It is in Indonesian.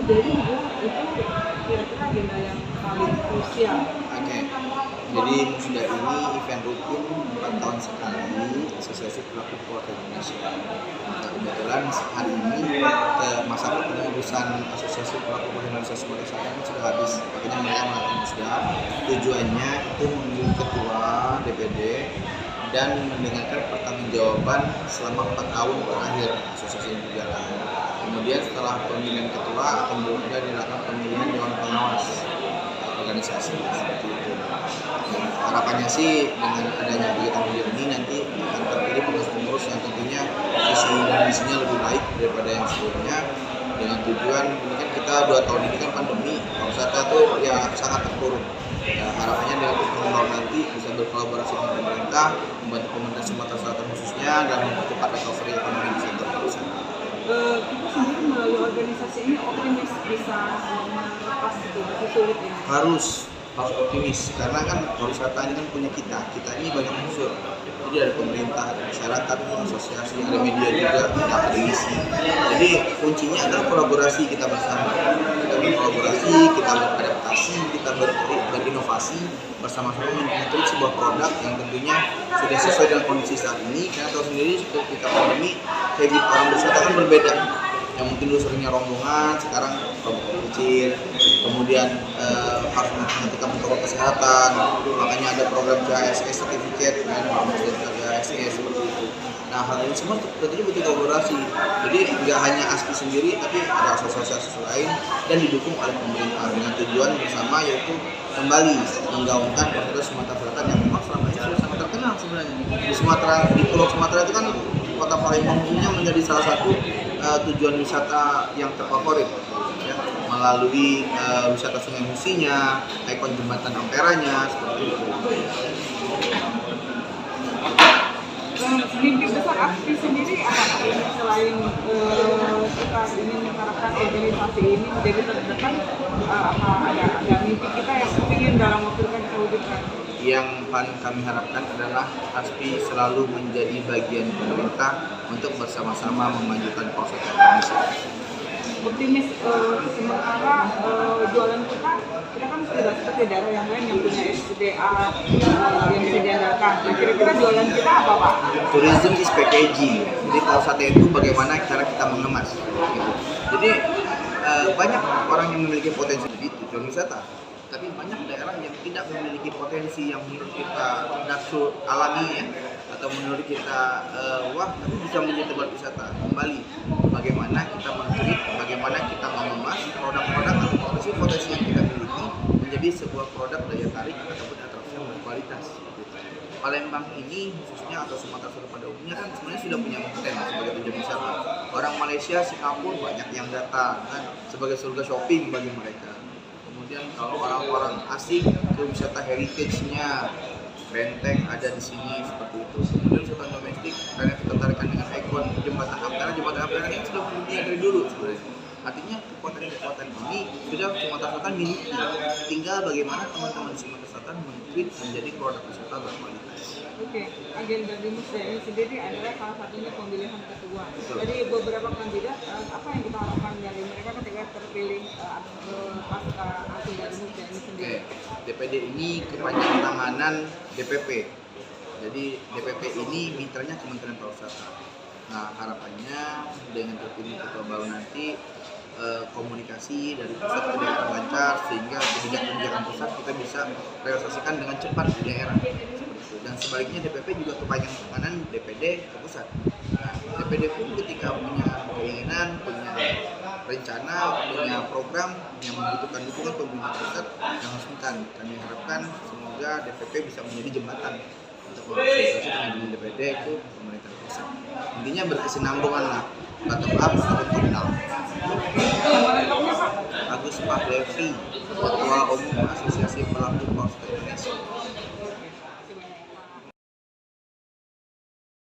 Jadi itu kira-kira agenda yang paling krusial. Oke. Jadi Musda ini event rutin 4 tahun sekali Asosiasi Pelaku Keluarga Indonesia. Nah, kebetulan hari ini masa kepengurusan Asosiasi Pelaku Keluarga Indonesia sebagai saya sudah habis. Makanya mereka melakukan Musda. Tujuannya itu memilih ketua DPD dan mendengarkan pertanggungjawaban selama 4 tahun terakhir asosiasi ini berjalan. Kemudian setelah pemilihan ketua akan dilakukan pemilihan dewan pengawas organisasi seperti itu. Harapannya sih dengan adanya kegiatan ini nanti akan terpilih pengurus-pengurus yang tentunya visi dan misinya lebih baik daripada yang sebelumnya, dengan tujuan ini kan kita 2 tahun ini kan pandemi, pariwisata tuh ya sangat terpuruk. Ya, harapannya dengan tahun nanti bisa berkolaborasi dengan pemerintah, membantu pemerintah Sumatera Selatan khususnya dan mempercepat recovery ekonomi di sektor pariwisata. Kita sendiri melalui organisasi ini optimis bisa melepas itu, masih sulit ya? Harus optimis karena kan pariwisata ini kan punya kita ini banyak unsur. Jadi ada pemerintah, ada masyarakat, ada asosiasi, ada media juga, ada akademisi. Jadi kuncinya adalah kolaborasi kita bersama. Kita berkolaborasi, kita beradaptasi, kita berinovasi bersama-sama membentuk sebuah produk yang tentunya sudah sesuai dengan kondisi saat ini. Karena tahu sendiri ketika pandemi, habit orang berwisata kan berbeda. Yang mungkin dulu seringnya rombongan, sekarang rombongan kecil, kemudian harus memperhatikan protokol kesehatan, makanya ada program CASS certificate dan CASS seperti itu. Nah, hal ini semua tentunya butuh kolaborasi. Jadi nggak hanya ASPI sendiri, tapi ada asosiasi-asosiasi lain dan didukung oleh pemerintah dengan tujuan bersama yaitu kembali menggaungkan pariwisata Sumatera Selatan yang memang selama ini sudah sangat terkenal sebenarnya. Di Pulau Sumatera itu kan kota Palembang khususnya menjadi salah satu tujuan wisata yang terfavorit ya, melalui wisata Sungai Musinya, ikon jembatan Amperanya seperti itu. Mimpi besar ASPI sendiri apa selain kita ingin mengharapkan organisasi ini menjadi terdepan, apa ada mimpi kita yang ingin dalam waktu dekat kita wujudkan? Yang paling kami harapkan adalah ASPI selalu menjadi bagian pemerintah untuk bersama-sama memajukan pariwisata Indonesia. Optimis sementara jualan kita kan sudah seperti daerah yang lain yang punya SDA yang bisa diandalkan. Nah, kira-kira jualan kita apa, Pak? Tourism is packaging. Jadi pariwisata itu bagaimana cara kita mengemas. Gitu. Jadi banyak orang yang memiliki potensi di tujuan wisata, tapi banyak daerah yang tidak memiliki potensi yang menurut kita nafsu alami ya, atau menurut kita wah tapi bisa menjadi tempat wisata. Kembali bagaimana kita men-treat, bagaimana kita mengemas produk-produk atau potensi yang kita miliki menjadi sebuah produk daya tarik ataupun atraksi yang berkualitas. Palembang ini khususnya atau Sumatera Selatan pada umumnya kan sebenarnya sudah punya konten sebagai tujuan wisata. Orang Malaysia, Singapura banyak yang datang kan sebagai surga shopping bagi mereka. Kemudian kalau orang-orang asing ke wisata heritage-nya, benteng ada di sini seperti itu. Kemudian wisata domestik karena ketertarikan dengan ikon jembatan Ampera yang sudah mendunia dari dulu sebenarnya. Artinya kekuatan-kekuatan ini sudah Sumatera Selatan miliki. Tinggal bagaimana teman-teman di Sumatera Selatan men-treat menjadi produk wisata berkualitas. Oke, agenda di Musda ini sendiri adalah salah satunya pemilihan ketua. Dari beberapa kandidat, apa yang kita harapkan dari mereka ketika terpilih pasca hasil dari Musda ini sendiri? DPD ini kepanjangan tanganan DPP. Jadi DPP ini mitranya Kementerian Pariwisata. Nah, harapannya dengan terpilih ketua baru nanti komunikasi dari pusat ke daerah lancar sehingga kebijakan-kebijakan pusat kita bisa realisasikan dengan cepat di daerah. Dan sebaliknya DPP juga kepanjangan tanganan DPD ke pusat. Nah, DPD pun ketika punya keinginan, punya rencana, punya program yang membutuhkan dukungan pemerintah pusat yang resmikan. Kami harapkan semoga DPP bisa menjadi jembatan untuk mengakselerasi dengan DPD itu pemerintah pusat. Intinya berkesinambungan lah, bottom up atau top down. Agus Pak Levi, Ketua Umum Asosiasi Pelaku Pariwisata Indonesia.